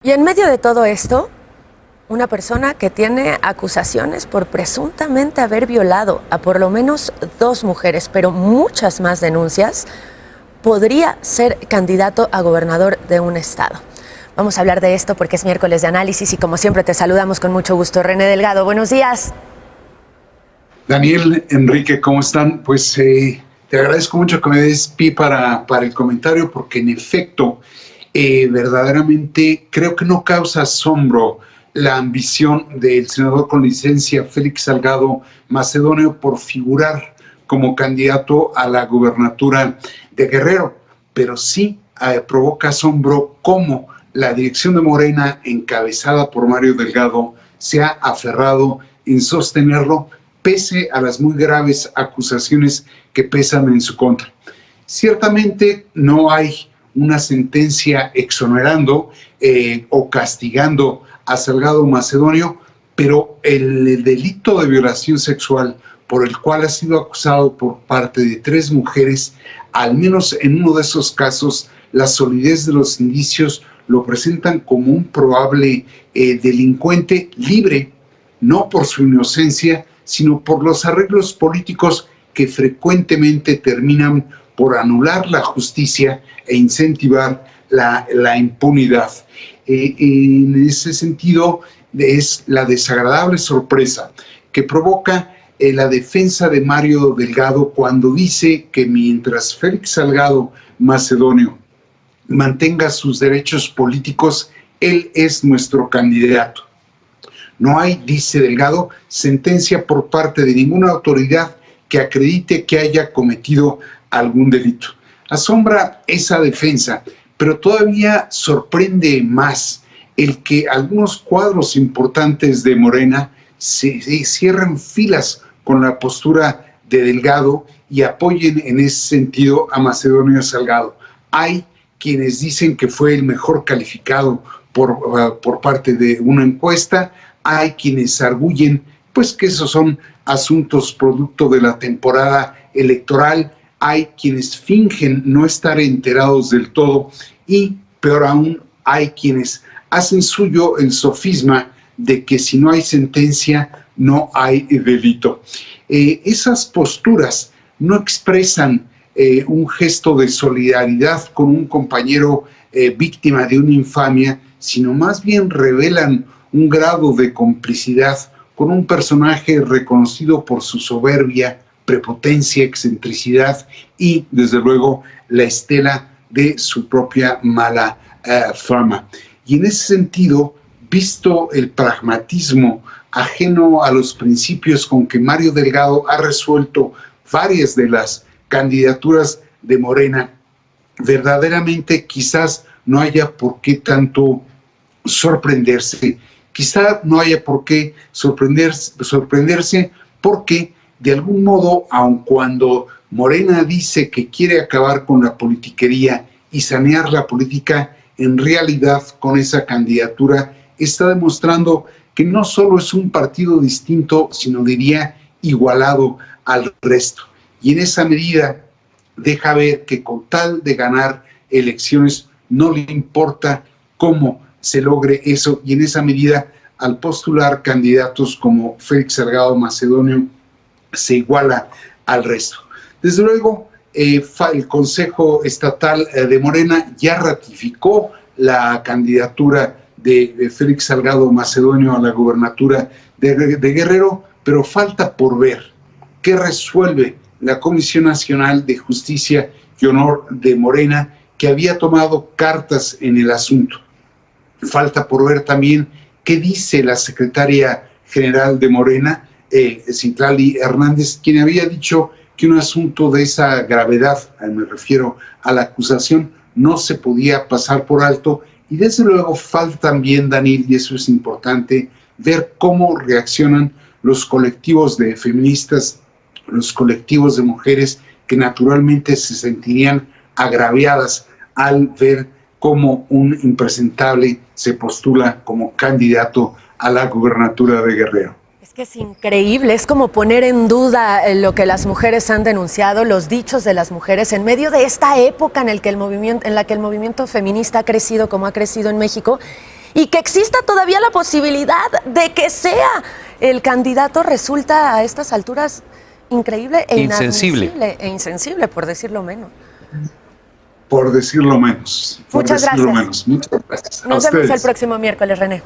Y en medio de todo esto, una persona que tiene acusaciones por presuntamente haber violado a por lo menos 2 mujeres, pero muchas más denuncias, podría ser candidato a gobernador de un estado. Vamos a hablar de esto porque es miércoles de análisis y como siempre te saludamos con mucho gusto. René Delgado, buenos días. Daniel, Enrique, ¿cómo están? Pues te agradezco mucho que me des pie para el comentario porque en efecto, verdaderamente creo que no causa asombro la ambición del senador con licencia Félix Salgado Macedonio por figurar como candidato a la gubernatura de Guerrero, pero sí provoca asombro cómo la dirección de Morena, encabezada por Mario Delgado, se ha aferrado en sostenerlo pese a las muy graves acusaciones que pesan en su contra. Ciertamente no hay una sentencia exonerando o castigando a Salgado Macedonio, pero el delito de violación sexual por el cual ha sido acusado por parte de 3 mujeres, al menos en uno de esos casos, la solidez de los indicios lo presentan como un probable delincuente libre, no por su inocencia, sino por los arreglos políticos que frecuentemente terminan por anular la justicia e incentivar la impunidad. En ese sentido, es la desagradable sorpresa que provoca la defensa de Mario Delgado cuando dice que mientras Félix Salgado Macedonio mantenga sus derechos políticos, él es nuestro candidato. No hay, dice Delgado, sentencia por parte de ninguna autoridad que acredite que haya cometido algún delito. Asombra esa defensa, pero todavía sorprende más el que algunos cuadros importantes de Morena se cierren filas con la postura de Delgado y apoyen en ese sentido a Macedonio Salgado. Hay quienes dicen que fue el mejor calificado por parte de una encuesta, hay quienes arguyen pues que esos son asuntos producto de la temporada electoral, hay quienes fingen no estar enterados del todo y, peor aún, hay quienes hacen suyo el sofisma de que si no hay sentencia, no hay delito. Esas posturas no expresan un gesto de solidaridad con un compañero víctima de una infamia, sino más bien revelan un grado de complicidad con un personaje reconocido por su soberbia, prepotencia, excentricidad y, desde luego, la estela de su propia mala fama. Y en ese sentido, visto el pragmatismo ajeno a los principios con que Mario Delgado ha resuelto varias de las candidaturas de Morena, verdaderamente quizás no haya por qué tanto sorprenderse. Quizá no haya por qué sorprenderse porque, de algún modo, aun cuando Morena dice que quiere acabar con la politiquería y sanear la política, en realidad con esa candidatura está demostrando que no solo es un partido distinto, sino diría igualado al resto. Y en esa medida deja ver que con tal de ganar elecciones no le importa cómo se logre eso, y en esa medida al postular candidatos como Félix Salgado Macedonio se iguala al resto. Desde luego, el Consejo Estatal de Morena ya ratificó la candidatura de Félix Salgado Macedonio a la gubernatura de Guerrero, pero falta por ver qué resuelve la Comisión Nacional de Justicia y Honor de Morena, que había tomado cartas en el asunto. Falta por ver también qué dice la secretaria general de Morena, Citlali Hernández, quien había dicho que un asunto de esa gravedad, me refiero a la acusación, no se podía pasar por alto. Y desde luego falta también, Daniel, y eso es importante, ver cómo reaccionan los colectivos de feministas, los colectivos de mujeres que naturalmente se sentirían agraviadas al ver cómo un impresentable se postula como candidato a la gubernatura de Guerrero. Es que es increíble, es como poner en duda lo que las mujeres han denunciado, los dichos de las mujeres en medio de esta época en la que el movimiento feminista ha crecido como ha crecido en México. Y que exista todavía la posibilidad de que sea el candidato resulta a estas alturas increíble e inadmisible e insensible, por decirlo menos. Por decirlo menos. Muchas gracias. Muchas gracias. Nos vemos el próximo miércoles, René.